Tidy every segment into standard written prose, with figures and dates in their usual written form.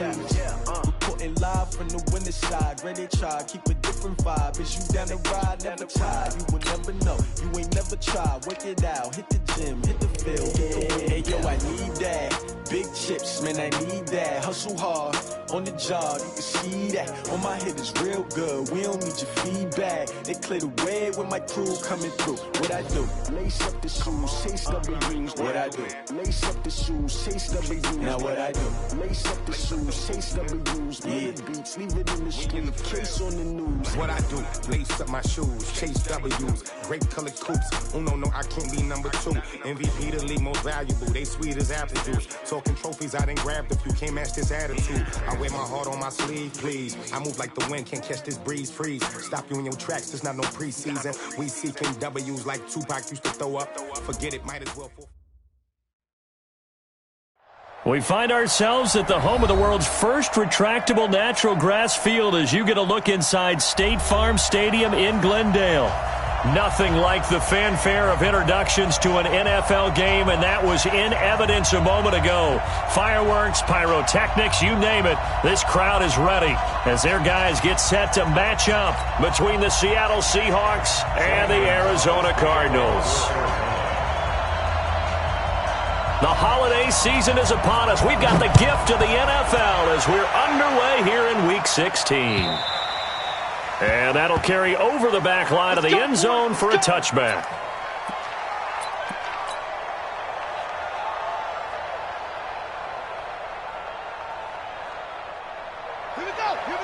Reporting live from the winter side. Ready to try, keep a different vibe. Is you down the ride? Never tried. You will never know. You ain't never tried. Work it out. Hit the gym. Hit the field. Hey, yo, I need that. Big chips, man, I need that. Hustle hard on the job. You can see that. On my head is real good. We don't need your feedback. They clear the way with my crew coming through. What I do? Lace up the shoes, chase W's. What I do? Lace up the shoes, chase W's. Now what I do? Lace up the shoes, chase W's. Yeah. Beats, leave it in the street, case on the news. What I do? Lace up my shoes, chase W's. Grape colored coops. Oh no, I can't be number 2. MVP the league most valuable. They sweet as apple juice. Talking trophies, I done grabbed a few. Can't match this attitude. I wear my heart on my sleeve, please. I move like the wind, can't catch this breeze. Freeze. Stop you in your tracks. There's not no preseason. We seeking W's like Tupac used to throw up. Forget it, might as well. We find ourselves at the home of the world's first retractable natural grass field as you get a look inside State Farm Stadium in Glendale. Nothing like the fanfare of introductions to an NFL game, and that was in evidence a moment ago. Fireworks, pyrotechnics, you name it. This crowd is ready as their guys get set to match up between the Seattle Seahawks and the Arizona Cardinals. The holiday season is upon us. We've got the gift of the NFL as we're underway here in Week 16. And that'll carry over the back line of the end zone for a touchback. Here we go. It's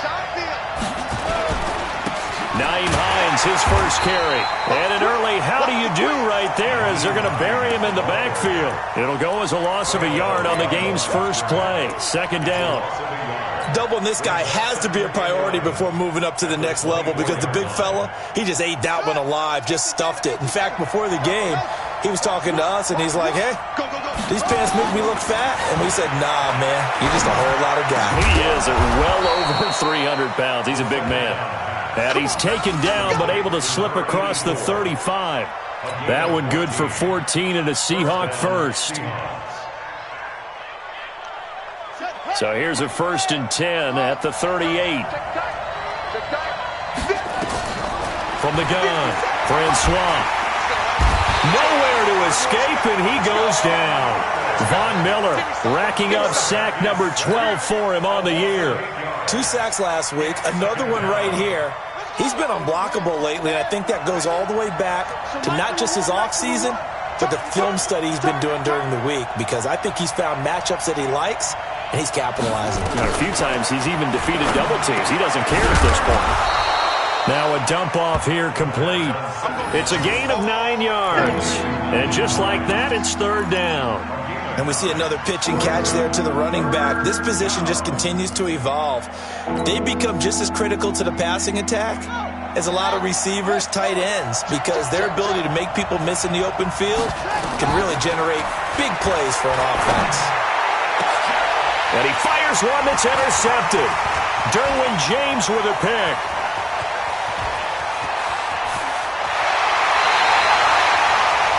our field. Naeem Hines, his first carry. And an early how do you do right there as they're going to bury him in the backfield. It'll go as a loss of a yard on the game's first play. Second down. Doubling this guy has to be a priority before moving up to the next level because the big fella, he just ate that one alive, just stuffed it. In fact, before the game, he was talking to us, and he's like, hey, these pants make me look fat. And we said, nah, man, you're just a whole lot of guy. He is at well over 300 pounds. He's a big man. And he's taken down but able to slip across the 35. That one good for 14 and a Seahawk first. So here's a 1st and 10 at the 38. From the gun, Francois. Nowhere to escape, and he goes down. Von Miller racking up sack number 12 for him on the year. 2 sacks last week, another one right here. He's been unblockable lately, and I think that goes all the way back to not just his offseason, but the film study he's been doing during the week, because I think he's found matchups that he likes, and he's capitalizing. Now, a few times he's even defeated double teams. He doesn't care at this point. Now a dump off here complete. It's a gain of 9 yards. And just like that, it's 3rd down. And we see another pitch and catch there to the running back. This position just continues to evolve. They become just as critical to the passing attack as a lot of receivers, tight ends, because their ability to make people miss in the open field can really generate big plays for an offense. And he fires one that's intercepted. Derwin James with a pick.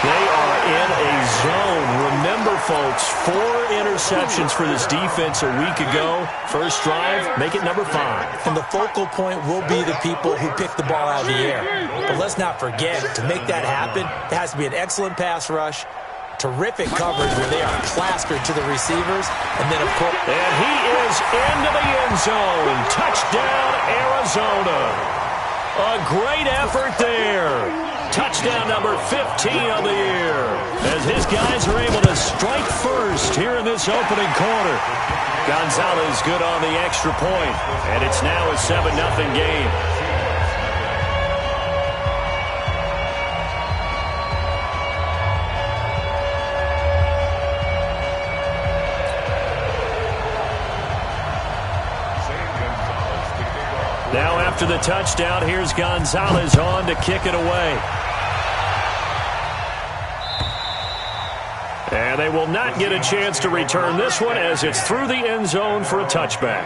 They are in a zone. Remember, folks, 4 interceptions for this defense a week ago. First drive, make it number 5. And the focal point will be the people who pick the ball out of the air. But let's not forget, to make that happen, there has to be an excellent pass rush, terrific coverage where they are plastered to the receivers, and then, of course... And he is into the end zone. Touchdown, Arizona. A great effort there. Touchdown number 15 on the year as his guys are able to strike first here in this opening quarter. Gonzalez good on the extra point, and it's now a 7-0 game. Now after the touchdown, here's Gonzalez on to kick it away. And they will not get a chance to return this one as it's through the end zone for a touchback.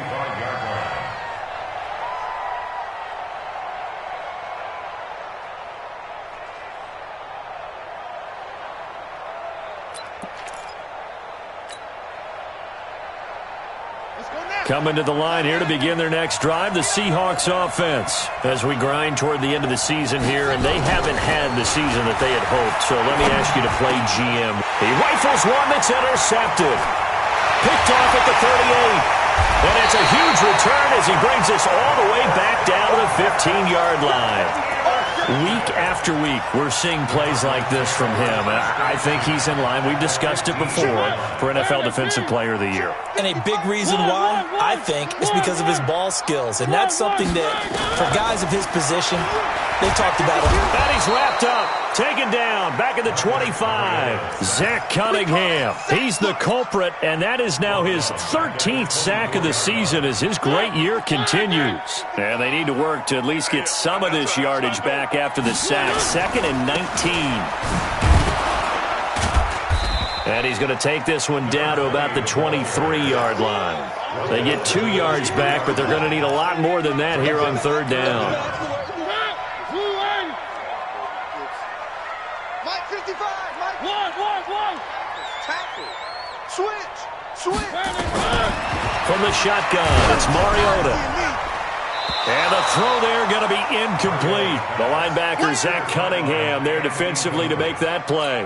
Coming to the line here to begin their next drive, the Seahawks offense. As we grind toward the end of the season here, and they haven't had the season that they had hoped. So let me ask you to play GM. He rifles one that's intercepted. Picked off at the 38. And it's a huge return as he brings us all the way back down to the 15-yard line. Week after week, we're seeing plays like this from him. And I think he's in line. We've discussed it before for NFL Defensive Player of the Year. And a big reason why, I think, is because of his ball skills. And that's something that, for guys of his position, they talked about it. And he's wrapped up, taken down, back at the 25. Zach Cunningham, he's the culprit, and that is now his 13th sack of the season as his great year continues. And they need to work to at least get some of this yardage back after the sack. 2nd and 19. And he's going to take this one down to about the 23-yard line. They get 2 yards back, but they're going to need a lot more than that here on 3rd down. Mike 55, Mike. One. Tackle. Switch. From the shotgun, it's Mariota. And the throw there going to be incomplete. The linebacker, Zach Cunningham, there defensively to make that play.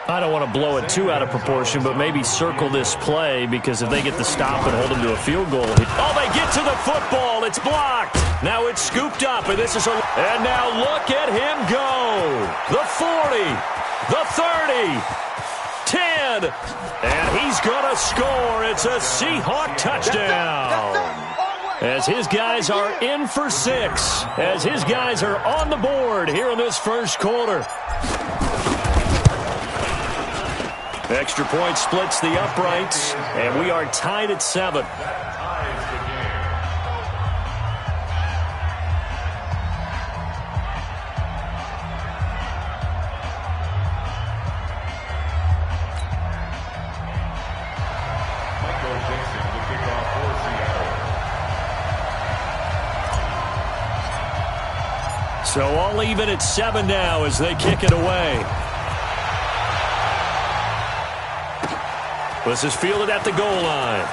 I don't want to blow it too out of proportion, but maybe circle this play because if they get the stop and hold him to a field goal. Oh, they get to the football. It's blocked. Now it's scooped up, and this is a... And now look at him go. The 40, the 30, 10, and he's going to score. It's a Seahawk touchdown. As his guys are in for 6. As his guys are on the board here in this first quarter. Extra point splits the uprights, and we are tied at 7. So all even at 7 now as they kick it away. This is fielded at the goal line.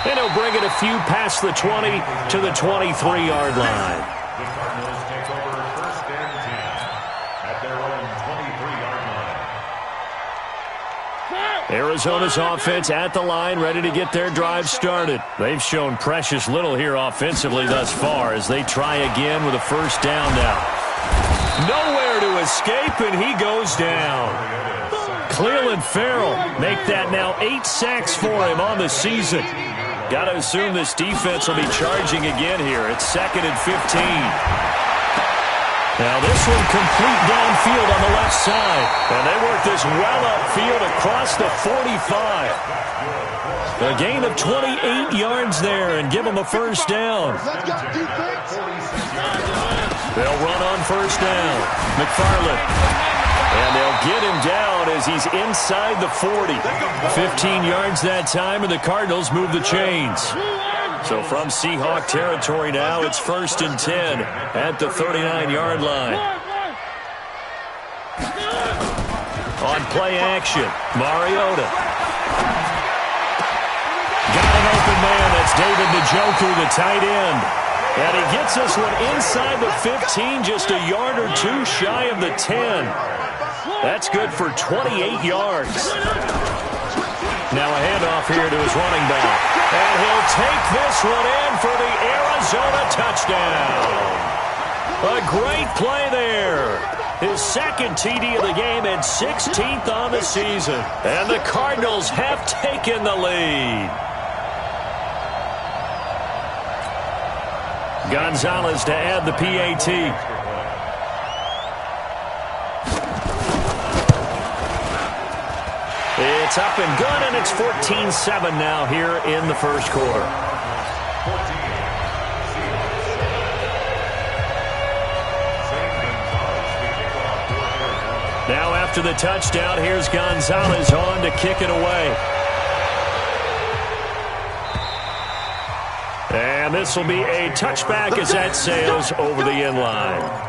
And he'll bring it a few past the 20 to the 23-yard line. The Cardinals take over 1st and 10 at their own 23-yard line. Arizona's offense at the line, ready to get their drive started. They've shown precious little here offensively thus far as they try again with a 1st down now. Nowhere to escape, and he goes down. Cleveland Farrell make that now 8 sacks for him on the season. Got to assume this defense will be charging again here. It's 2nd and 15. Now this one complete downfield on the left side. And they work this well upfield across the 45. A gain of 28 yards there and give them a 1st down. They'll run on 1st down. McFarland. And they'll get him down as he's inside the 40. 15 yards that time, and the Cardinals move the chains. So from Seahawk territory now, it's 1st and 10 at the 39-yard line. On play action, Mariota. Got an open man. That's David Njoku, the tight end. And he gets this one inside the 15, just a yard or 2 shy of the 10. That's good for 28 yards. Now a handoff here to his running back. And he'll take this one in for the Arizona touchdown. A great play there. His 2nd TD of the game and 16th on the season. And the Cardinals have taken the lead. Gonzalez to add the PAT. It's up and good, and it's 14-7 now here in the first quarter. Now after the touchdown, here's Gonzalez on to kick it away. And this will be a touchback as that sails over the end line.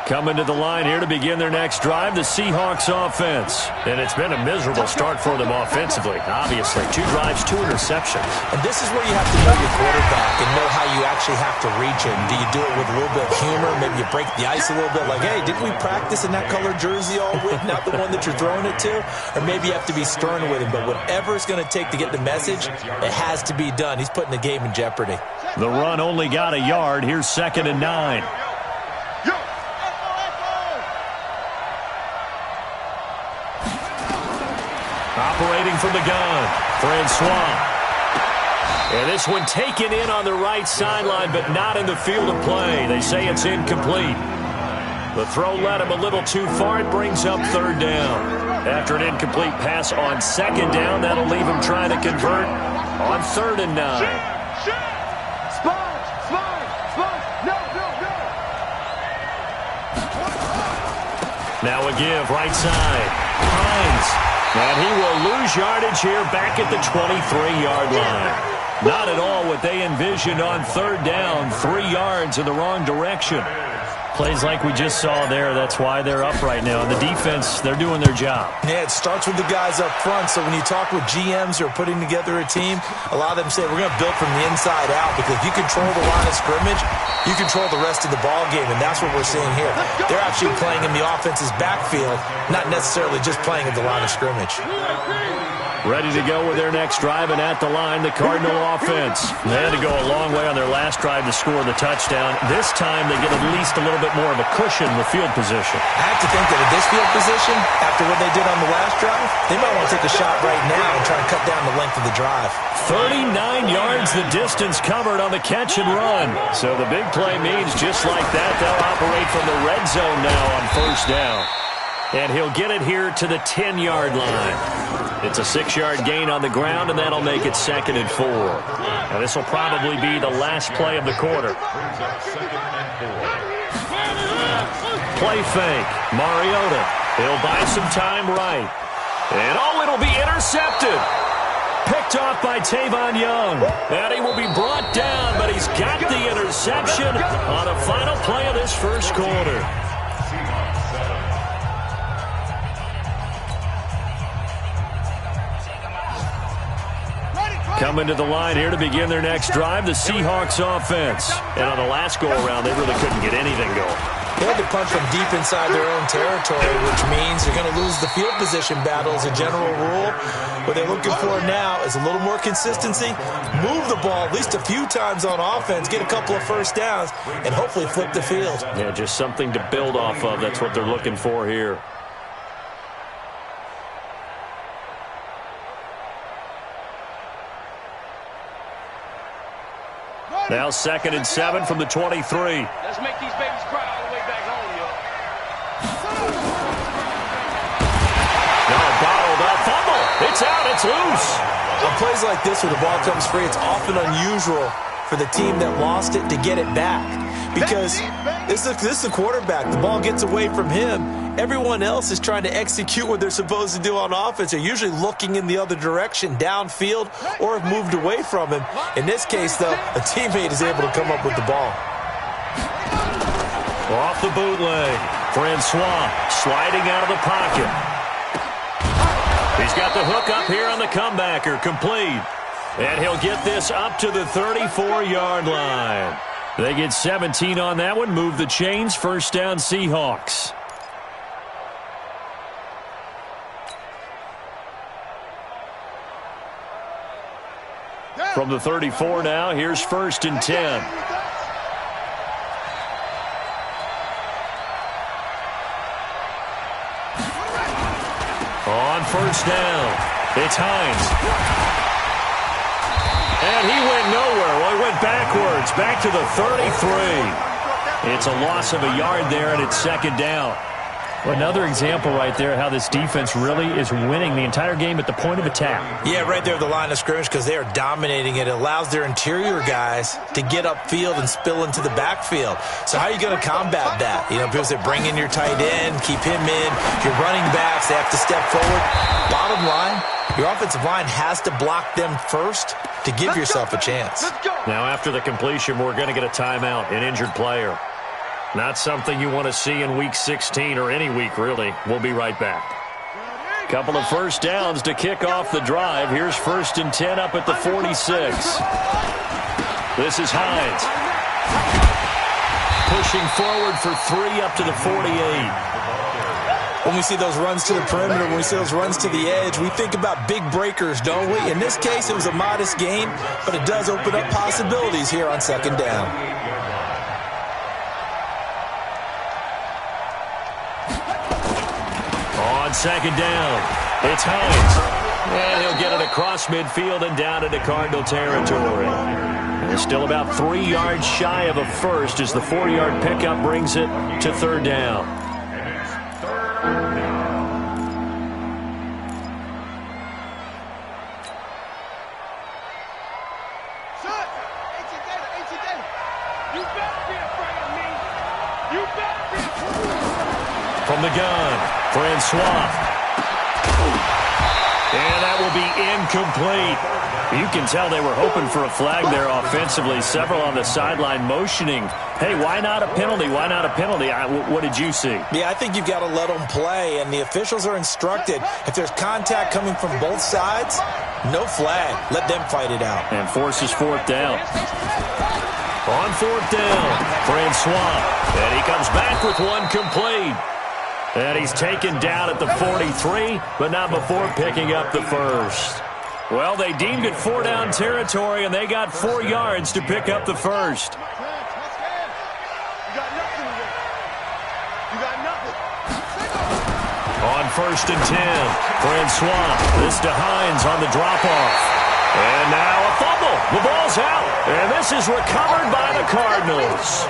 Coming to the line here to begin their next drive, the Seahawks offense. And it's been a miserable start for them offensively. Obviously, 2 drives, 2 interceptions. And this is where you have to know your quarterback and know how you actually have to reach him. Do you do it with a little bit of humor? Maybe you break the ice a little bit like, hey, didn't we practice in that color jersey all week, not the one that you're throwing it to? Or maybe you have to be stern with him. But whatever it's going to take to get the message, it has to be done. He's putting the game in jeopardy. The run only got a yard. Here's 2nd and 9. Operating from the gun, Francois. And this one taken in on the right sideline, but not in the field of play. They say it's incomplete. The throw led him a little too far. It brings up 3rd down. After an incomplete pass on 2nd down, that'll leave him trying to convert on 3rd and 9. Now a give, right side. Hines. And he will lose yardage here back at the 23-yard line. Not at all what they envisioned on 3rd down. 3 yards in the wrong direction. Plays like we just saw there. That's why they're up right now. And the defense, they're doing their job. Yeah, it starts with the guys up front. So when you talk with GMs who are putting together a team, a lot of them say, we're going to build from the inside out. Because if you control the line of scrimmage, you control the rest of the ball game. And that's what we're seeing here. They're actually playing in the offense's backfield, not necessarily just playing at the line of scrimmage. Ready to go with their next drive, and at the line, the Cardinal offense. They had to go a long way on their last drive to score the touchdown. This time, they get at least a little bit more of a cushion with field position. I have to think that with this field position, after what they did on the last drive, they might want to take a shot right now and try to cut down the length of the drive. 39 yards the distance covered on the catch and run. So the big play means just like that, they'll operate from the red zone now on 1st down. And he'll get it here to the 10-yard line. It's a 6-yard gain on the ground, and that'll make it 2nd and 4. Now, this will probably be the last play of the quarter. Play fake. Mariota. He'll buy some time right. And, it'll be intercepted. Picked off by Tavon Young. And he will be brought down, but he's got the interception on the final play of this 1st quarter. Coming to the line here to begin their next drive, the Seahawks offense. And on the last go-around, they really couldn't get anything going. They had to punt from deep inside their own territory, which means you're going to lose the field position battle as a general rule. What they're looking for now is a little more consistency, move the ball at least a few times on offense, get a couple of 1st downs, and hopefully flip the field. Yeah, just something to build off of. That's what they're looking for here. Now 2nd and 7 from the 23. Let's make these babies cry all the way back home, yo. Now bottled up fumble. It's out. It's loose. On plays like this where the ball comes free, it's often unusual for the team that lost it to get it back. Because this is the quarterback. The ball gets away from him. Everyone else is trying to execute what they're supposed to do on offense. They're usually looking in the other direction, downfield, or have moved away from him. In this case, though, a teammate is able to come up with the ball. Off the bootleg. Francois sliding out of the pocket. He's got the hook up here on the comebacker. Complete. And he'll get this up to the 34-yard line. They get 17 on that one. Move the chains. 1st down, Seahawks. From the 34 now, here's 1st and 10. On 1st down, it's Hines. And he went nowhere. Well, he went backwards, back to the 33. It's a loss of a yard there, and it's 2nd down. Well, another example right there how this defense really is winning the entire game at the point of attack. Yeah, right there at the line of scrimmage because they are dominating it. It allows their interior guys to get upfield and spill into the backfield. So how are you going to combat that? You know, people say bring in your tight end, keep him in. Your running backs, they have to step forward. Bottom line, your offensive line has to block them first to give yourself a chance. Now after the completion, we're going to get a timeout, an injured player. Not something you want to see in Week 16 or any week, really. We'll be right back. Couple of first downs to kick off the drive. Here's 1st and 10 up at the 46. This is Hines. Pushing forward for 3 up to the 48. When we see those runs to the perimeter, when we see those runs to the edge, we think about big breakers, don't we? In this case, it was a modest gain, but it does open up possibilities here on 2nd down. On 2nd down, it's Hines. And he'll get it across midfield and down into Cardinal territory. And still about 3 yards shy of a first as the 4-yard pickup brings it to 3rd down. From the gun, Francois. And that will be incomplete. You can tell they were hoping for a flag there offensively. Several on the sideline motioning, hey, why not a penalty? Why not a penalty? What did you see? Yeah, I think you've got to let them play, and the officials are instructed. If there's contact coming from both sides, no flag. Let them fight it out. And forces 4th down. On 4th down, Francois. And he comes back with one complete. And he's taken down at the 43, but not before picking up the first. Well, they deemed it 4-down territory, and they got 4 yards to pick up the first. On 1st and 10, Francois. This to Hines on the drop-off. And now a fumble. The ball's out, and this is recovered by the Cardinals.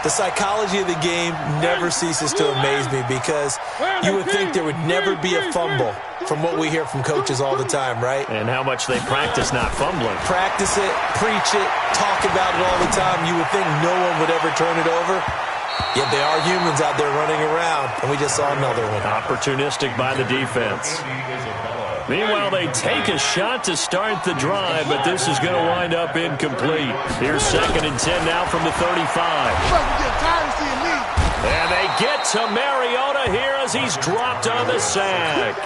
The psychology of the game never ceases to amaze me because you would think there would never be a fumble from what we hear from coaches all the time, right? And how much they practice not fumbling. Practice it, preach it, talk about it all the time. You would think no one would ever turn it over. Yet they are humans out there running around, and we just saw another one. Opportunistic by the defense. Meanwhile, they take a shot to start the drive, but this is going to wind up incomplete. Here's 2nd and 10 now from the 35. And they get to Mariota here as he's dropped on the sack.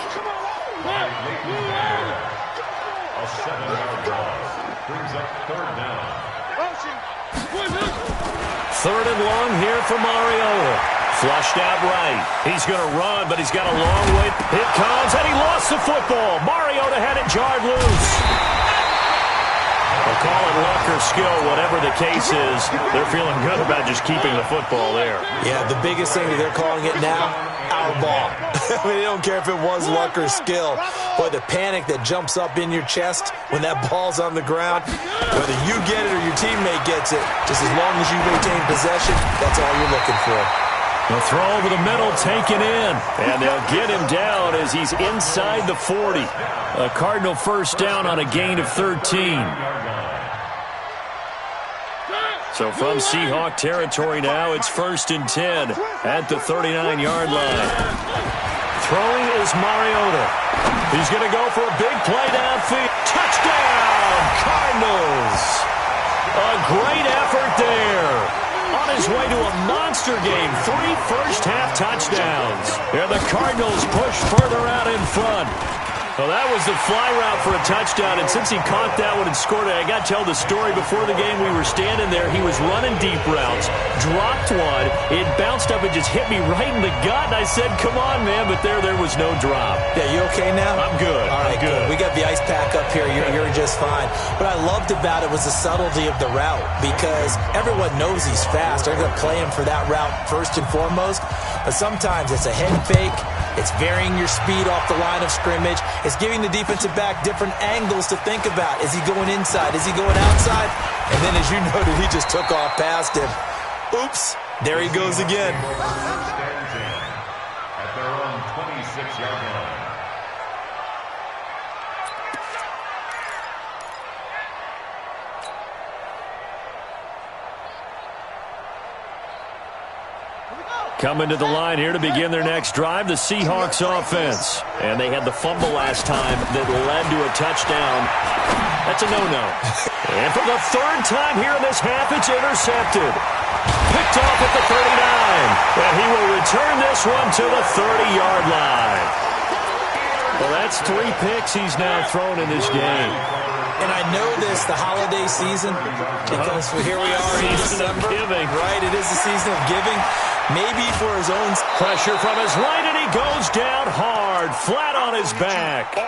A 7-yard loss brings up 3rd down. 3rd and long here for Mariota. Flushed out right. He's going to run, but he's got a long way. It comes, and he lost the football. Mariota had it jarred loose. They'll call it luck or skill, whatever the case is. They're feeling good about just keeping the football there. Yeah, the biggest thing that they're calling it now, our ball. I mean, they don't care if it was luck or skill. Boy, the panic that jumps up in your chest when that ball's on the ground, whether you get it or your teammate gets it, just as long as you maintain possession, that's all you're looking for. The throw over the middle taken in, and they'll get him down as he's inside the 40. A Cardinal 1st down on a gain of 13. So from Seahawk territory now, it's 1st and 10 at the 39-yard line. Throwing is Mariota. He's going to go for a big play downfield. Touchdown, Cardinals! A great effort there. On his way to a monster game, 3 first-half touchdowns. And the Cardinals push further out in front. Well, that was the fly route for a touchdown, and since he caught that one and scored it, I got to tell the story. Before the game, we were standing there. He was running deep routes, dropped one. It bounced up and just hit me right in the gut, and I said, come on, man, but there was no drop. Yeah, you okay now? I'm good. All right, I'm good. We got the ice pack up here. You're just fine. What I loved about it was the subtlety of the route because everyone knows he's fast. They're going to play him for that route first and foremost, but sometimes it's a head fake. It's varying your speed off the line of scrimmage. It's giving the defensive back different angles to think about. Is he going inside? Is he going outside? And then, as you noted, he just took off past him. Oops, there he goes again. At their own 26-yard line. Here we go. Coming to the line here to begin their next drive, the Seahawks offense. And they had the fumble last time that led to a touchdown. That's a no-no. And for the third time here in this half, it's intercepted. Picked off at the 39. And he will return this one to the 30-yard line. Well, that's 3 picks he's now thrown in this game. And I know this, the holiday season, because here we are in December. Giving. Right, it is the season of giving. Maybe for his own pressure from his right, and he goes down hard, flat on his back.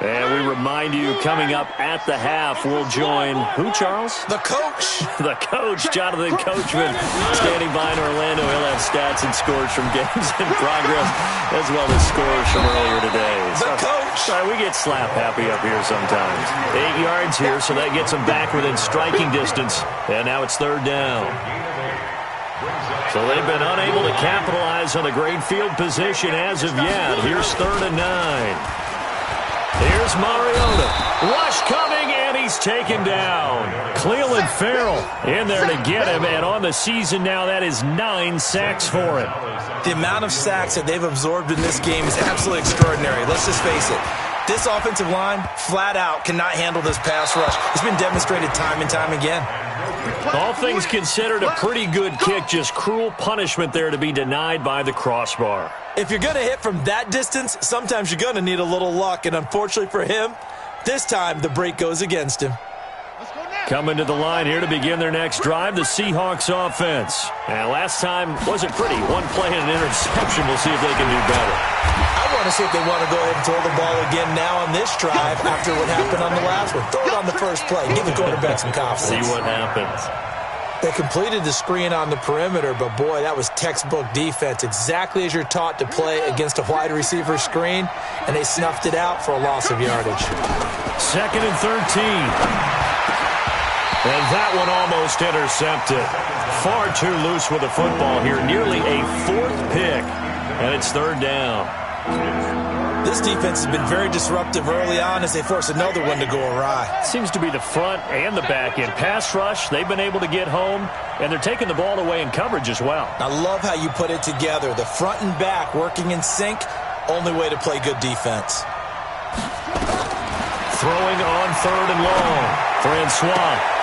And we remind you, coming up at the half, we'll join who, Charles? The coach. The coach, Jonathan Coachman, standing by in Orlando. He'll have stats and scores from games in progress, as well as scores from earlier today. The coach. Sorry, we get slap happy up here sometimes. 8 yards here, so that gets him back within striking distance. And now it's third down. So they've been unable to capitalize on the great field position as of yet. Here's 3rd and 9. Here's Mariota. Rush coming, and he's taken down. Cleveland Farrell in there to get him, and on the season now, that is 9 sacks for him. The amount of sacks that they've absorbed in this game is absolutely extraordinary. Let's just face it. This offensive line, flat out, cannot handle this pass rush. It's been demonstrated time and time again. All things considered, a pretty good kick, just cruel punishment there to be denied by the crossbar. If you're going to hit from that distance, sometimes you're going to need a little luck, and unfortunately for him, this time the break goes against him. Coming to the line here to begin their next drive, the Seahawks offense. And last time wasn't pretty. 1 play and an interception. We'll see if they can do better. I want to see if they want to go ahead and throw the ball again now on this drive after what happened on the last one. Throw it on the first play. Give the quarterback some confidence. See what happens. They completed the screen on the perimeter, but boy, that was textbook defense. Exactly as you're taught to play against a wide receiver screen, and they snuffed it out for a loss of yardage. 2nd and 13. And that one almost intercepted. Far too loose with the football here. Nearly a 4th pick. And it's 3rd down. This defense has been very disruptive early on as they force another one to go awry. Seems to be the front and the back end. Pass rush, they've been able to get home, and they're taking the ball away in coverage as well. I love how you put it together. The front and back working in sync, only way to play good defense. Throwing on 3rd and long. Francois.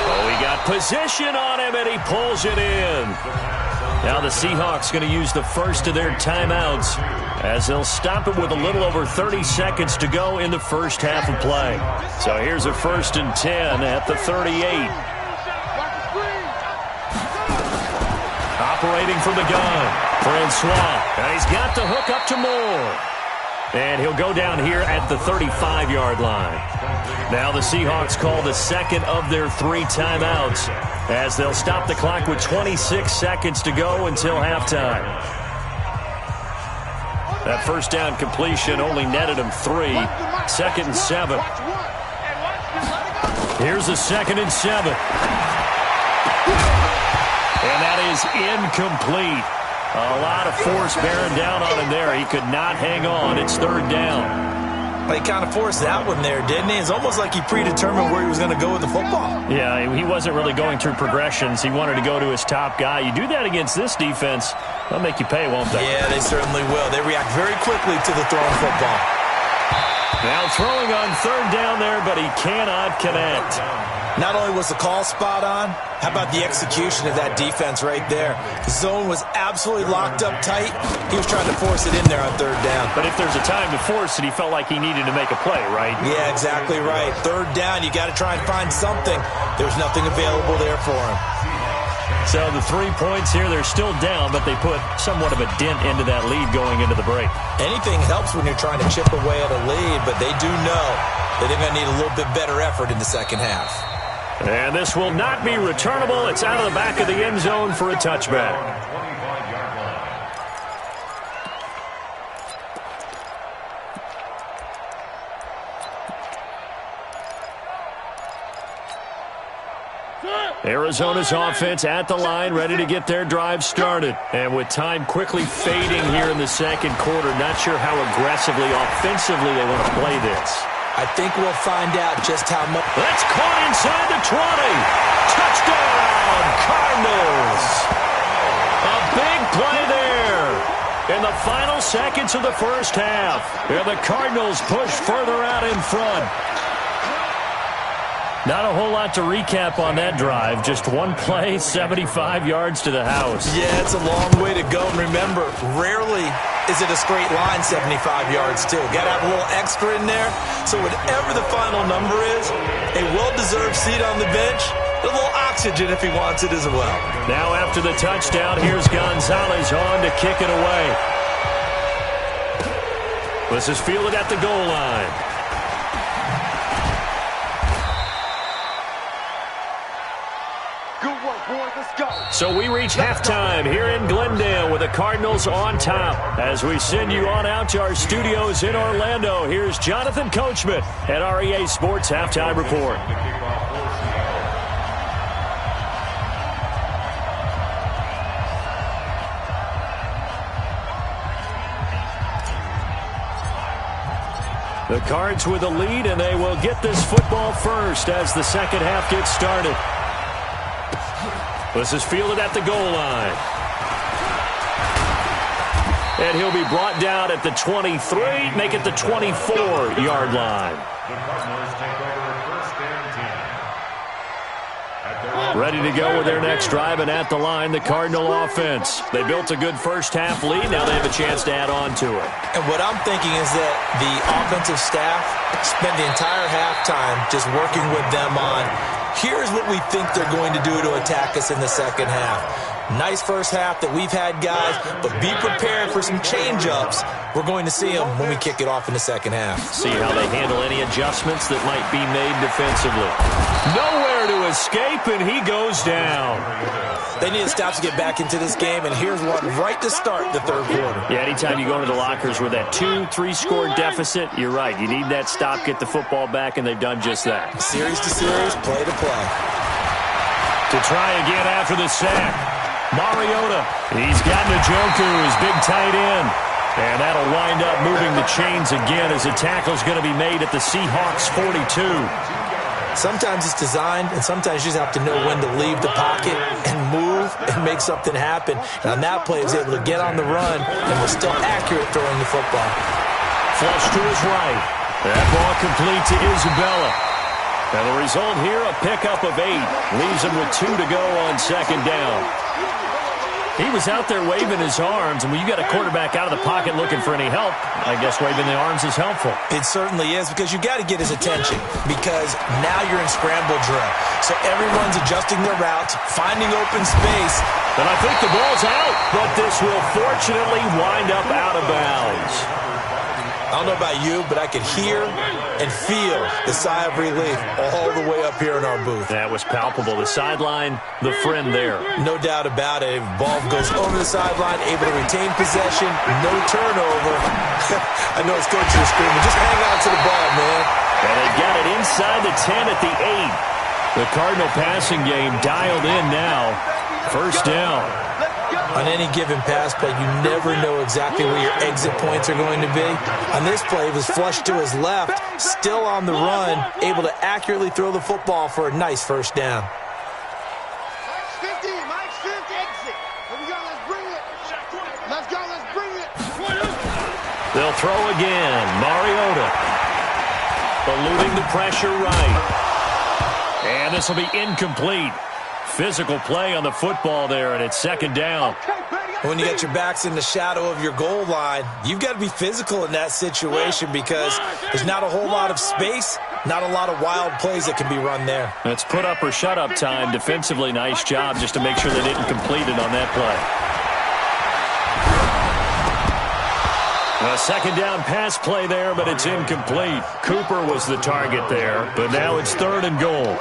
Oh, he got position on him, and he pulls it in. Now the Seahawks going to use the first of their timeouts as they'll stop it with a little over 30 seconds to go in the first half of play. So here's a 1st and 10 at the 38. Operating from the gun, Francois. And he's got the hook up to Moore. And he'll go down here at the 35-yard line. Now the Seahawks call the second of their 3 timeouts as they'll stop the clock with 26 seconds to go until halftime. That first down completion only netted him 3. 2nd and 7. Here's the 2nd and 7. And that is incomplete. A lot of force bearing down on him there. He could not hang on. It's 3rd down. He kind of forced that one there, didn't he? It's almost like he predetermined where he was going to go with the football. Yeah, he wasn't really going through progressions. He wanted to go to his top guy. You do that against this defense, they'll make you pay, won't they? Yeah, they certainly will. They react very quickly to the thrown football. Now throwing on 3rd down there, but he cannot connect. Not only was the call spot on, how about the execution of that defense right there? The zone was absolutely locked up tight. He was trying to force it in there on 3rd down. But if there's a time to force it, he felt like he needed to make a play, right? Yeah, exactly right. 3rd down, you got to try and find something. There's nothing available there for him. So the 3 points here, they're still down, but they put somewhat of a dent into that lead going into the break. Anything helps when you're trying to chip away at a lead, but they do know that they're going to need a little bit better effort in the second half. And this will not be returnable. It's out of the back of the end zone for a touchback. Arizona's offense at the line, ready to get their drive started. And with time quickly fading here in the second quarter, not sure how aggressively, offensively they want to play this. I think we'll find out just how much. That's caught inside the 20. Touchdown, Cardinals. A big play there in the final seconds of the first half. And the Cardinals push further out in front. Not a whole lot to recap on that drive. Just one play, 75 yards to the house. Yeah, it's a long way to go. And remember, rarely is it a straight line 75 yards, too. Got to have a little extra in there. So whatever the final number is, a well-deserved seat on the bench, a little oxygen if he wants it as well. Now after the touchdown, here's Gonzalez on to kick it away. This is fielded at the goal line. So we reach halftime here in Glendale with the Cardinals on top. As we send you on out to our studios in Orlando, here's Jonathan Coachman at REA Sports Halftime Report. The Cards with the lead, and they will get this football first as the second half gets started. This is fielded at the goal line. And he'll be brought down at the 23, make it the 24-yard line. The Cardinals take over first and 10. Ready to go with their next drive, and at the line, the Cardinal offense. They built a good first-half lead. Now they have a chance to add on to it. And what I'm thinking is that the offensive staff spend the entire halftime just working with them on, here's what we think they're going to do to attack us in the second half. Nice first half that we've had, guys, but be prepared for some change-ups. We're going to see them when we kick it off in the second half. See how they handle any adjustments that might be made defensively. Nowhere to escape, and he goes down. They need a stop to get back into this game, and here's one right to start the third quarter. Yeah, anytime you go into the lockers with that 2-3-score deficit, you're right. You need that stop, get the football back, and they've done just that. Series to series, play to play. To try again after the sack. Mariota, he's got Njoku, his big tight end. And that'll wind up moving the chains again as the tackle's going to be made at the Seahawks 42. Sometimes it's designed, and sometimes you just have to know when to leave the pocket and move and make something happen. And on that play, he was able to get on the run and was still accurate throwing the football. Flush to his right. That ball complete to Isabella. And the result here, a pickup of 8. Leaves him with 2 to go on second down. He was out there waving his arms, and when you got a quarterback out of the pocket looking for any help, I guess waving the arms is helpful. It certainly is, because you got to get his attention, because now you're in scramble drill. So everyone's adjusting their routes, finding open space. And I think the ball's out, but this will fortunately wind up out of bounds. I don't know about you, but I could hear and feel the sigh of relief all the way up here in our booth. That was palpable. The sideline, the friend there. No doubt about it. Ball goes over the sideline, able to retain possession, no turnover. I know his coach is screaming, just hang on to the ball, man. And they got it inside the 10 at the 8. The Cardinal passing game dialed in now. First down. On any given pass play, you never know exactly where your exit points are going to be. On this play, it was flushed to his left, still on the run, able to accurately throw the football for a nice first down. Mike's 50, exit. Here we go, let's bring it. Let's go, let's bring it. They'll throw again. Mariota eluding the pressure right. And this will be incomplete. Physical play on the football there, and it's second down. When you get your backs in the shadow of your goal line, you've got to be physical in that situation because there's not a whole lot of space, not a lot of wild plays that can be run there. It's put up or shut up time. Defensively, nice job just to make sure they didn't complete it on that play. A second down pass play there, but it's incomplete. Cooper was the target there, but now it's third and goal.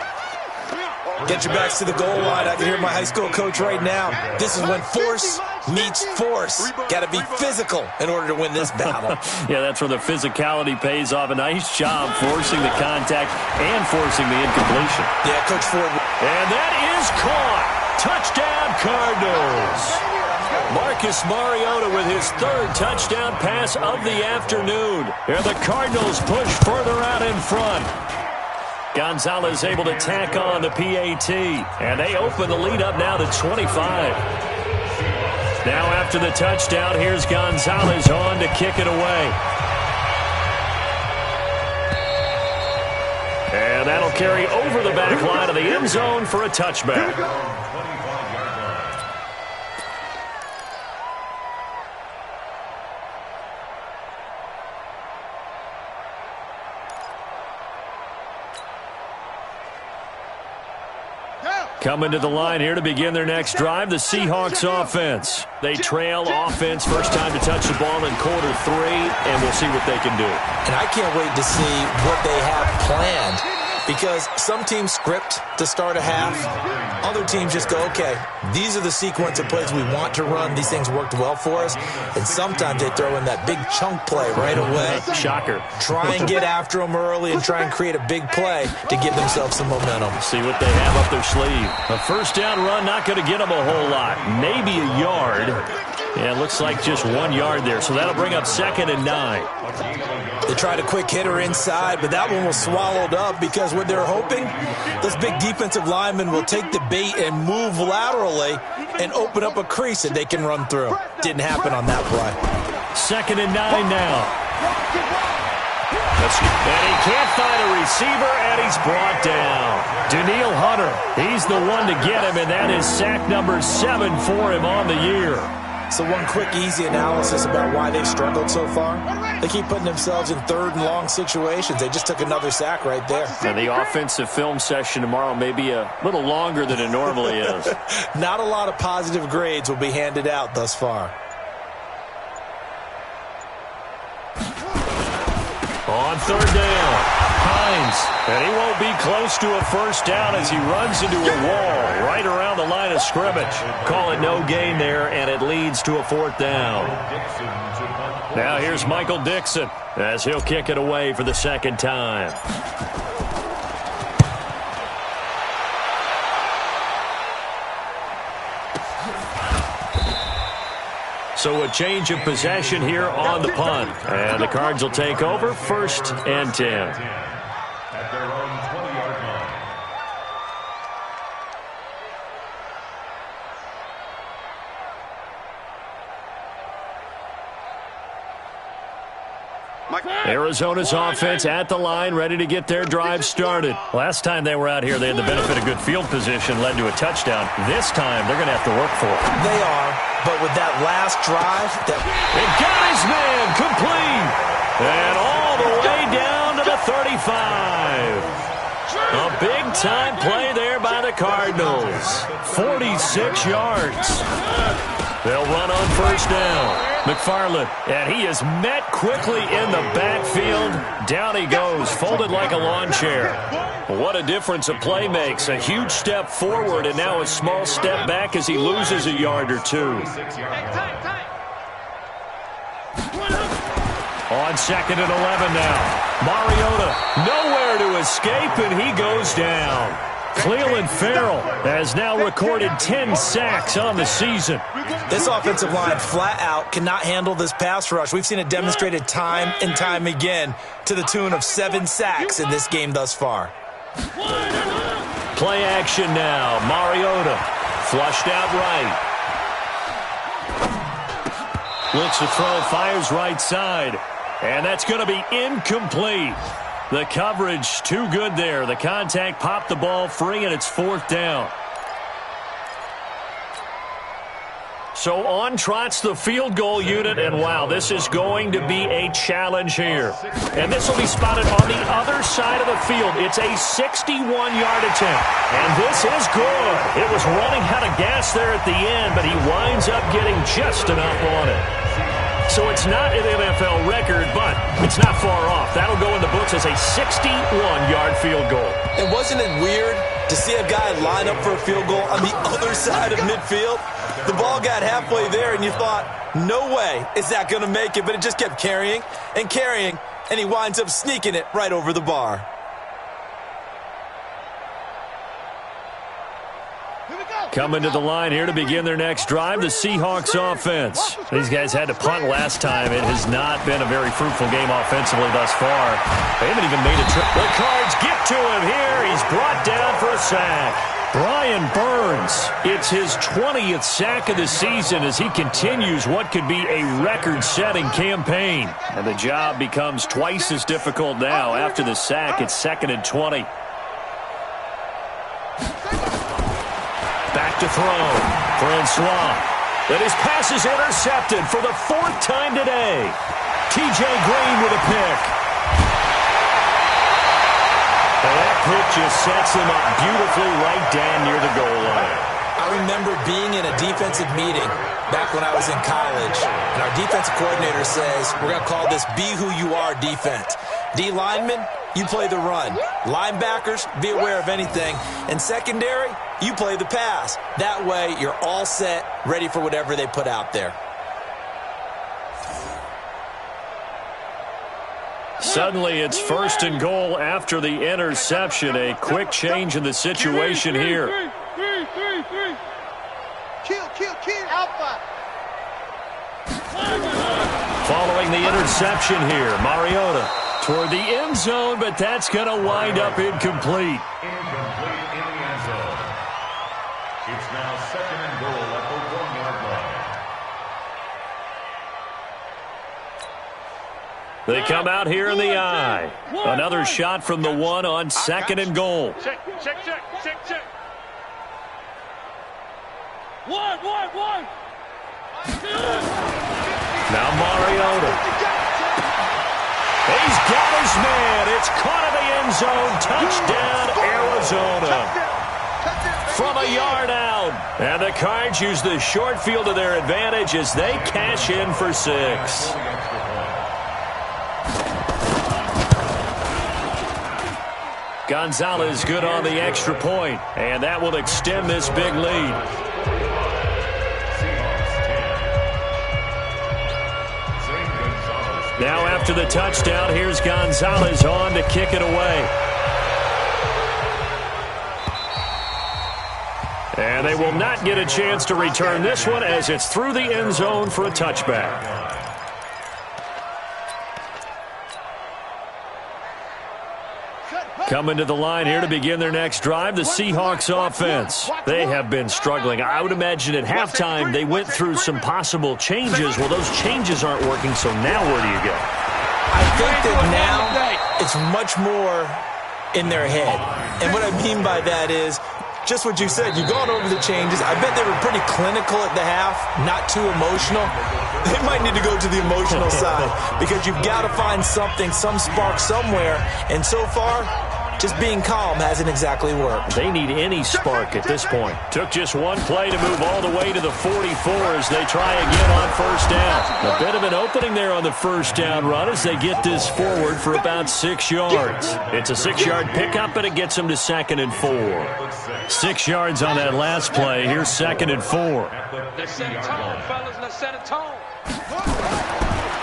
Get your backs to the goal line. I can hear my high school coach right now. This is when force meets force. Got to be physical in order to win this battle. Yeah, that's where the physicality pays off. A nice job forcing the contact and forcing the incompletion. Yeah, Coach Ford. And that is caught. Touchdown, Cardinals. Marcus Mariota with his third touchdown pass of the afternoon. And the Cardinals push further out in front. Gonzalez able to tack on the PAT. And they open the lead up now to 25. Now after the touchdown, here's Gonzalez on to kick it away. And that'll carry over the back line of the end zone for a touchback. Coming to the line here to begin their next drive, the Seahawks offense. They trail offense, first time to touch the ball in quarter 3, and we'll see what they can do. And I can't wait to see what they have planned, because some teams script to start a half. Other teams just go, okay, these are the sequence of plays we want to run. These things worked well for us. And sometimes they throw in that big chunk play right away. Shocker. Try and get after them early and try and create a big play to give themselves some momentum. See what they have up their sleeve. A first down run, not going to get them a whole lot. Maybe a yard. Yeah, it looks like just 1 yard there. So that'll bring up 2nd and 9. They tried a quick hitter inside, but that one was swallowed up because what they're hoping, those big defensive linemen will take the bait and move laterally and open up a crease that they can run through. Didn't happen on that play. 2nd and 9 now. And he can't find a receiver, and he's brought down. Danielle Hunter, he's the one to get him, and that is sack number 7 for him on the year. So one quick, easy analysis about why they've struggled so far. They keep putting themselves in 3rd and long situations. They just took another sack right there. And the offensive film session tomorrow may be a little longer than it normally is. Not a lot of positive grades will be handed out thus far. On 3rd down, Hines, and he won't be close to a first down as he runs into a wall right around the line of scrimmage. Call it no gain there, and it leads to a 4th down. Now here's Michael Dixon as he'll kick it away for the 2nd time. So a change of possession here on the punt. And the Cards will take over, 1st and 10. At their own 20-yard line. Arizona's offense at the line, ready to get their drive started. Last time they were out here, they had the benefit of good field position, led to a touchdown. This time, they're going to have to work for it. They are, but with that last drive... It got his man complete! And all the way down to the 35. A big-time play there by the Cardinals. 46 yards. They'll run on 1st down. McFarland, and he is met quickly in the backfield. Down he goes, folded like a lawn chair. What a difference a play makes. A huge step forward and now a small step back as he loses a yard or 2. On 2nd and 11 now. Mariota, nowhere to escape, and he goes down. Cleveland Farrell has now recorded 10 sacks on the season. This offensive line flat out cannot handle this pass rush. We've seen it demonstrated time and time again to the tune of 7 sacks in this game thus far. Play action now. Mariota flushed out right. Looks to throw, fires right side. And that's going to be incomplete. The coverage too good there. The contact popped the ball free, and it's 4th down. So on trots the field goal unit, and wow, this is going to be a challenge here. And this will be spotted on the other side of the field. It's a 61-yard attempt, and this is good. It was running out of gas there at the end, but he winds up getting just enough on it. So it's not an NFL record, but it's not far off. That'll go in the books as a 61-yard field goal. And wasn't it weird to see a guy line up for a field goal on the other side of midfield? The ball got halfway there, and you thought, no way is that going to make it. But it just kept carrying and carrying, and he winds up sneaking it right over the bar. Coming to the line here to begin their next drive, the Seahawks offense. These guys had to punt last time. It has not been a very fruitful game offensively thus far. They haven't even made a trip. The Cards get to him here. He's brought down for a sack. Brian Burns, it's his 20th sack of the season as he continues what could be a record-setting campaign. And the job becomes twice as difficult now. After the sack, it's 2nd and 20. Back to throw. Francois. And his pass is intercepted for the 4th time today. T.J. Green with a pick. And that pick just sets him up beautifully right down near the goal line. I remember being in a defensive meeting back when I was in college, and our defensive coordinator says, we're going to call this Be Who You Are defense. D linemen, you play the run. Linebackers, be aware of anything. And secondary, you play the pass. That way, you're all set, ready for whatever they put out there. Suddenly, it's 1st and goal after the interception. A quick change in the situation here. Kill, Alpha. Following the interception here, Mariota toward the end zone, but that's going to wind up incomplete. Incomplete in the end zone. It's now 2nd and goal at the 1-yard line. They come out here in the eye. Another shot from the 1 on 2nd and goal. Check. One. Now Mariota. He's got his man. It's caught in the end zone. Touchdown, Arizona. From a yard out. And the Cards use the short field to their advantage as they cash in for 6. Gonzalez good on the extra point, and that will extend this big lead. Now after the touchdown, here's Gonzalez on to kick it away. And they will not get a chance to return this one as it's through the end zone for a touchback. Coming to the line here to begin their next drive, the Seahawks offense. They have been struggling. I would imagine at halftime they went through some possible changes. Well, those changes aren't working, so now where do you go? I think that now it's much more in their head. And what I mean by that is just what you said. You've gone over the changes. I bet they were pretty clinical at the half, not too emotional. They might need to go to the emotional side because you've got to find something, some spark somewhere. And so far, just being calm hasn't exactly worked. They need any spark at this point. Took just one play to move all the way to the 44 as they try again on 1st down. A bit of an opening there on the 1st down run as they get this forward for about 6 yards. It's a 6-yard pickup, and it gets them to 2nd and 4. 6 yards on that last play. Here's 2nd and 4. Let's set a tone, fellas. Let's set a tone.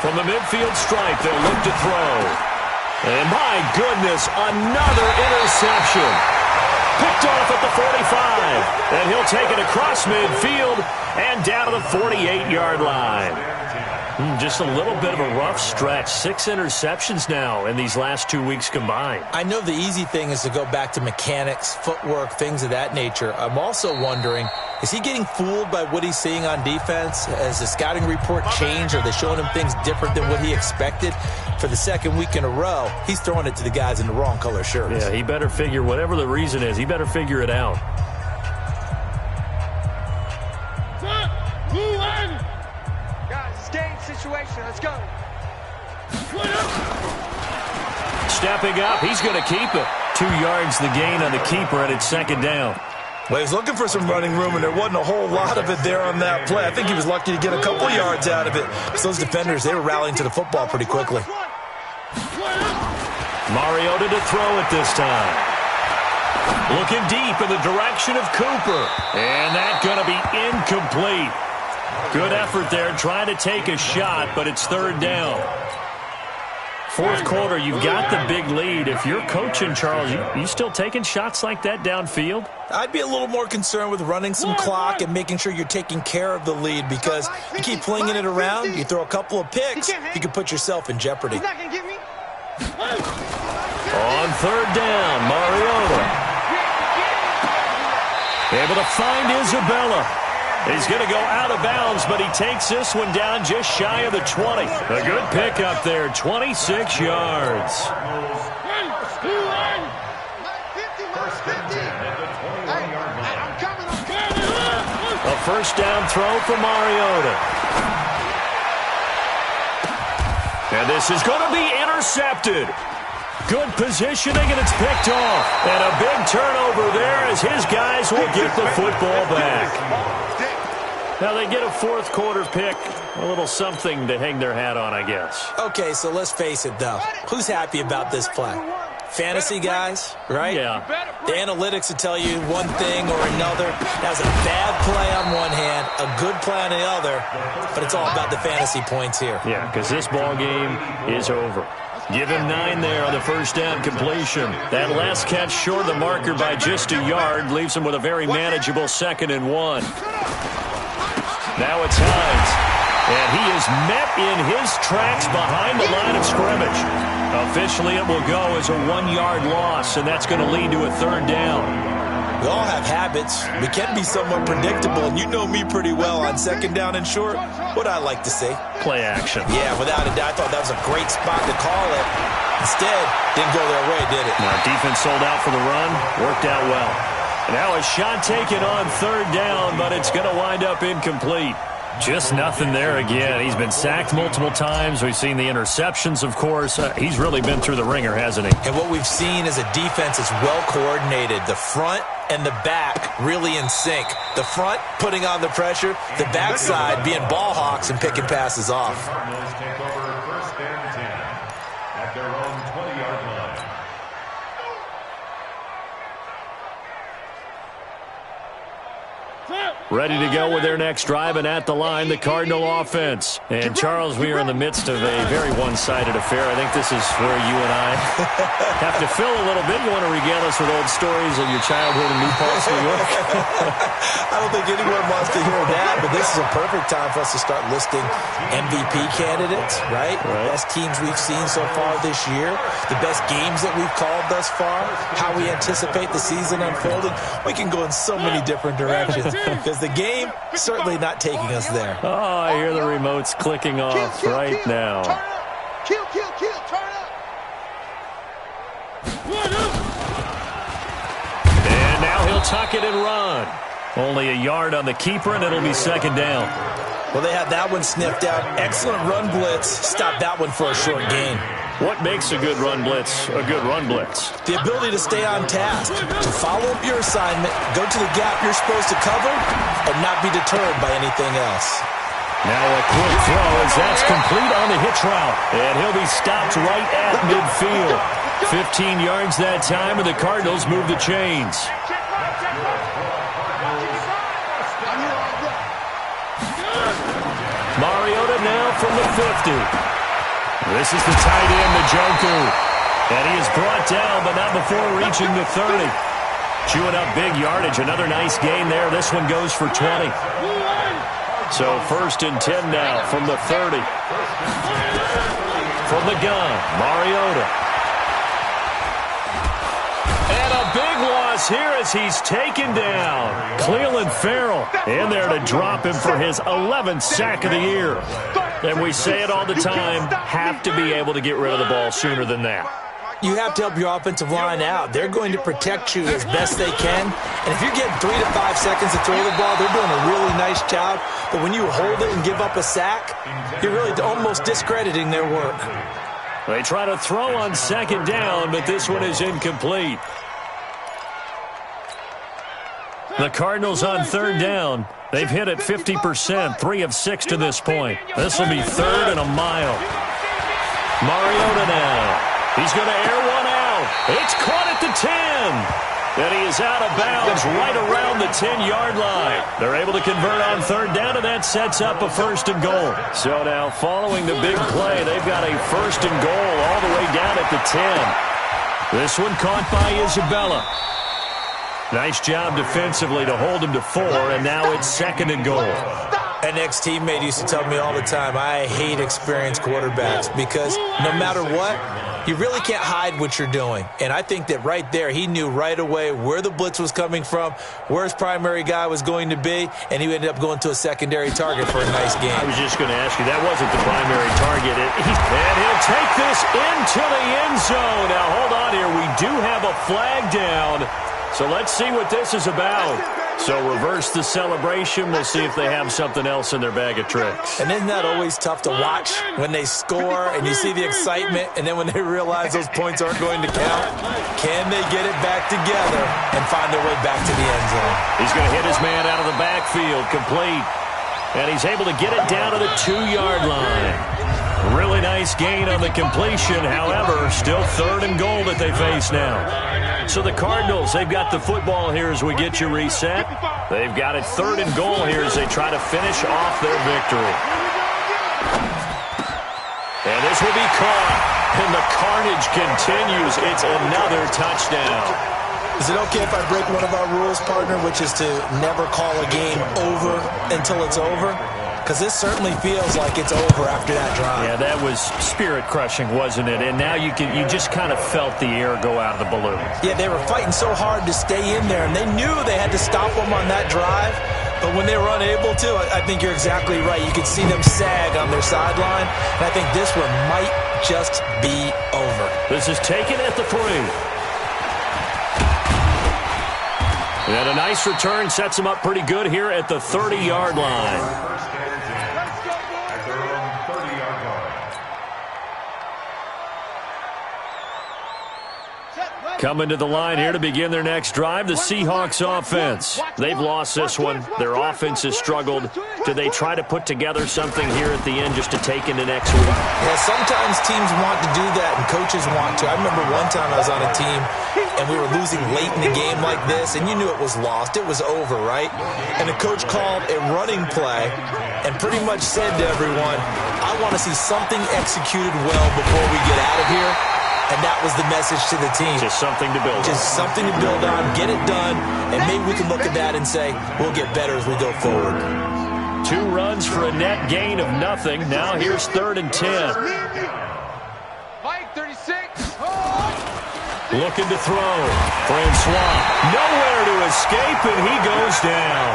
From the midfield stripe, they'll look to throw. And my goodness, another interception. Picked off at the 45. And he'll take it across midfield and down to the 48-yard line. Just a little bit of a rough stretch. 6 interceptions now in these last 2 weeks combined. I know the easy thing is to go back to mechanics, footwork, things of that nature. I'm also wondering, is he getting fooled by what he's seeing on defense? Has the scouting report changed? Are they showing him things different than what he expected? For the 2nd week in a row, he's throwing it to the guys in the wrong color shirts. Yeah, he better figure, whatever the reason is, he better figure it out. Guys, it's game situation. Let's go. Stepping up, he's going to keep it. 2 yards the gain on the keeper, and it's 2nd down. Well, he's looking for some running room, and there wasn't a whole lot of it there on that play. I think he was lucky to get a couple yards out of it. So those defenders, they were rallying to the football pretty quickly. Mariota to throw it this time. Looking deep in the direction of Cooper. And that's going to be incomplete. Good effort there trying to take a shot, but it's 3rd down. Fourth quarter, you've got the big lead. If you're coaching, Charles, you still taking shots like that downfield? I'd be a little more concerned with running some clock and making sure you're taking care of the lead, because you keep flinging it around, you throw a couple of picks, you can put yourself in jeopardy. On third down, Mariota. Able to find Isabella. He's going to go out of bounds, but he takes this one down just shy of the 20. A good pickup there, 26 yards. A first down throw for Mariota. And this is going to be intercepted. Good positioning, and it's picked off. And a big turnover there as his guys will get the football back. Now they get a fourth quarter pick. A little something to hang their hat on, I guess. Okay, so let's face it, though. Who's happy about this play? Fantasy guys, right? Yeah. The analytics will tell you one thing or another. That's a bad play on one hand, a good play on the other, but it's all about the fantasy points here. Yeah, because this ball game is over. Give him 9 there on the first down completion. That last catch short of the marker by just a yard leaves him with a very manageable 2nd and 1. Now it's Hines. And he is met in his tracks behind the line of scrimmage. Officially, it will go as a 1-yard loss, and that's going to lead to a 3rd down. We all have habits. We can be somewhat predictable, and you know me pretty well on 2nd down and short. What I like to see? Play action. Yeah, without a doubt. I thought that was a great spot to call it. Instead, didn't go their way, did it? Now, defense sold out for the run. Worked out well. Now a shot taken on 3rd down, but it's going to wind up incomplete. Just nothing there again. He's been sacked multiple times. We've seen the interceptions, of course. He's really been through the ringer, hasn't he? And what we've seen is a defense that's well coordinated. The front and the back really in sync. The front putting on the pressure, the backside being ball hawks and picking passes off. Cardinals take over 1st and 10 at their own 20-yard line. Ready to go with their next drive, and at the line, the Cardinal offense. And, Charles, we are in the midst of a very one-sided affair. I think this is where you and I have to fill a little bit. You want to regale us with old stories of your childhood in New Paltz, New York? I don't think anyone wants to hear that, but this is a perfect time for us to start listing MVP candidates, right? The best teams we've seen so far this year, the best games that we've called thus far, how we anticipate the season unfolding. We can go in so many different directions because the game certainly not taking us there. Oh, I hear the remotes clicking off right now. Kill, turn up. And now he'll tuck it and run. Only a yard on the keeper, and it'll be 2nd down. Well, they have that one sniffed out. Excellent run blitz. Stop that one for a short gain. What makes a good run blitz a good run blitz? The ability to stay on task, to follow up your assignment, go to the gap you're supposed to cover, and not be deterred by anything else. Now a quick throw as that's complete on the hitch route. And he'll be stopped right at midfield. 15 yards that time, and the Cardinals move the chains. Mariota now from the 50. This is the tight end, Njoku. And he is brought down, but not before reaching the 30. Chewing up big yardage. Another nice gain there. This one goes for 20. So 1st and 10 now from the 30. From the gun, Mariota. And a big loss here as he's taken down. Cleveland Farrell in there to drop him for his 11th sack of the year. And we say it all the time, have to be able to get rid of the ball sooner than that. You have to help your offensive line out. They're going to protect you as best they can. And if you're getting 3 to 5 seconds to throw the ball, they're doing a really nice job. But when you hold it and give up a sack, you're really almost discrediting their work. They try to throw on 2nd down, but this one is incomplete. The Cardinals on 3rd down. They've hit it 50%, 3 of 6 to this point. This will be 3rd and a mile. Mariota now. He's going to air one out. It's caught at the 10. And he is out of bounds right around the 10-yard line. They're able to convert on third down, and that sets up a 1st and goal. So now, following the big play, they've got a 1st and goal all the way down at the 10. This one caught by Isabella. Nice job defensively to hold him to 4, and now it's 2nd and goal. An ex-teammate used to tell me all the time, I hate experienced quarterbacks because no matter what, you really can't hide what you're doing. And I think that right there, he knew right away where the blitz was coming from, where his primary guy was going to be, and he ended up going to a secondary target for a nice game. I was just going to ask you, that wasn't the primary target. And he'll take this into the end zone. Now, hold on here. We do have a flag down. So let's see what this is about. So reverse the celebration. We'll see if they have something else in their bag of tricks. And isn't that always tough to watch when they score and you see the excitement, and then when they realize those points aren't going to count? Can they get it back together and find their way back to the end zone? He's going to hit his man out of the backfield, complete. And he's able to get it down to the 2-yard line. Really nice gain on the completion. However, still 3rd and goal that they face now. So the Cardinals, they've got the football here as we get you reset. They've got it 3rd and goal here as they try to finish off their victory. And this will be caught. And the carnage continues. It's another touchdown. Is it okay if I break one of our rules, partner, which is to never call a game over until it's over? Because this certainly feels like it's over after that drive. Yeah, that was spirit-crushing, wasn't it? And now you just kind of felt the air go out of the balloon. Yeah, they were fighting so hard to stay in there, and they knew they had to stop them on that drive. But when they were unable to, I think you're exactly right. You could see them sag on their sideline, and I think this one might just be over. This is taken at the 3. And a nice return sets him up pretty good here at the 30-yard line. Coming to the line here to begin their next drive, the Seahawks offense. They've lost this one. Their offense has struggled. Do they try to put together something here at the end just to take into next week? Yeah, sometimes teams want to do that and coaches want to. I remember one time I was on a team and we were losing late in the game like this, and you knew it was lost. It was over, right? And the coach called a running play and pretty much said to everyone, I want to see something executed well before we get out of here. And that was the message to the team. Just something to build on. Just something to build on, get it done, and maybe we can look at that and say, we'll get better as we go forward. 2 runs for a net gain of nothing. Now here's 3rd and 10. Mike, 36. Looking to throw. Francois, nowhere to escape, and he goes down.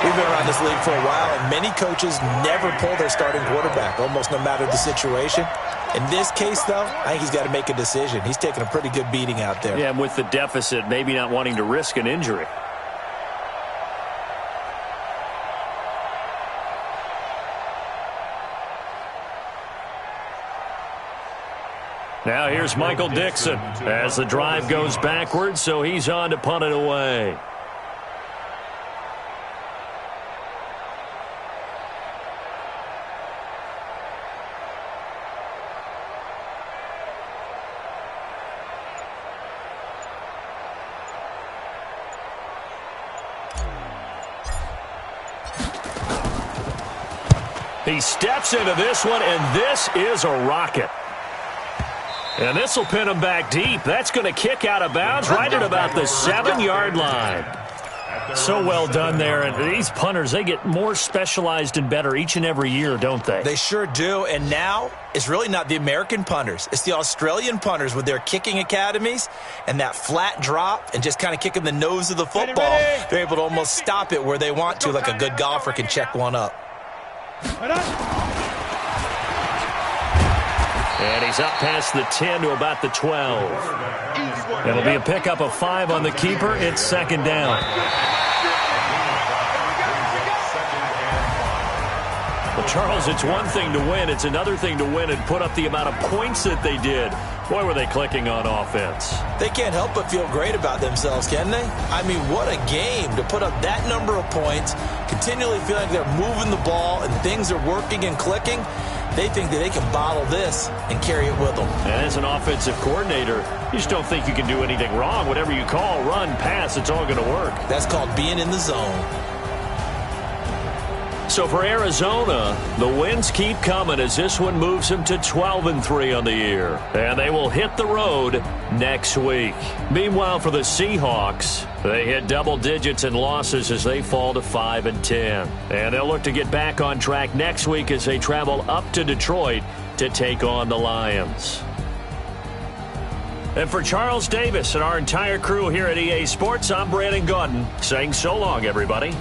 We've been around this league for a while, and many coaches never pull their starting quarterback, almost no matter the situation. In this case, though, I think he's got to make a decision. He's taking a pretty good beating out there. Yeah, and with the deficit, maybe not wanting to risk an injury. Now here's Michael Dixon as the drive goes backwards, so he's on to punt it away. He steps into this one, and this is a rocket. And this will pin him back deep. That's going to kick out of bounds right at about the 7-yard line. So well done there. And these punters, they get more specialized and better each and every year, don't they? They sure do. And now it's really not the American punters. It's the Australian punters with their kicking academies and that flat drop and just kind of kicking the nose of the football. They're able to almost stop it where they want to, like a good golfer can check one up. And he's up past the 10 to about the 12. It'll be a pickup of 5 on the keeper. It's 2nd down. Well, Charles, it's one thing to win. It's another thing to win and put up the amount of points that they did. Boy, were they clicking on offense. They can't help but feel great about themselves, can they? I mean, what a game to put up that number of points, continually feel like they're moving the ball and things are working and clicking. they think that they can bottle this and carry it with them. And as an offensive coordinator, you just don't think you can do anything wrong. Whatever you call, run, pass, it's all going to work. That's called being in the zone. So for Arizona, the wins keep coming as this one moves them to 12-3 on the year. And they will hit the road next week. Meanwhile, for the Seahawks, they hit double digits in losses as they fall to 5-10. And they'll look to get back on track next week as they travel up to Detroit to take on the Lions. And for Charles Davis and our entire crew here at EA Sports, I'm Brandon Gaudin saying so long, everybody.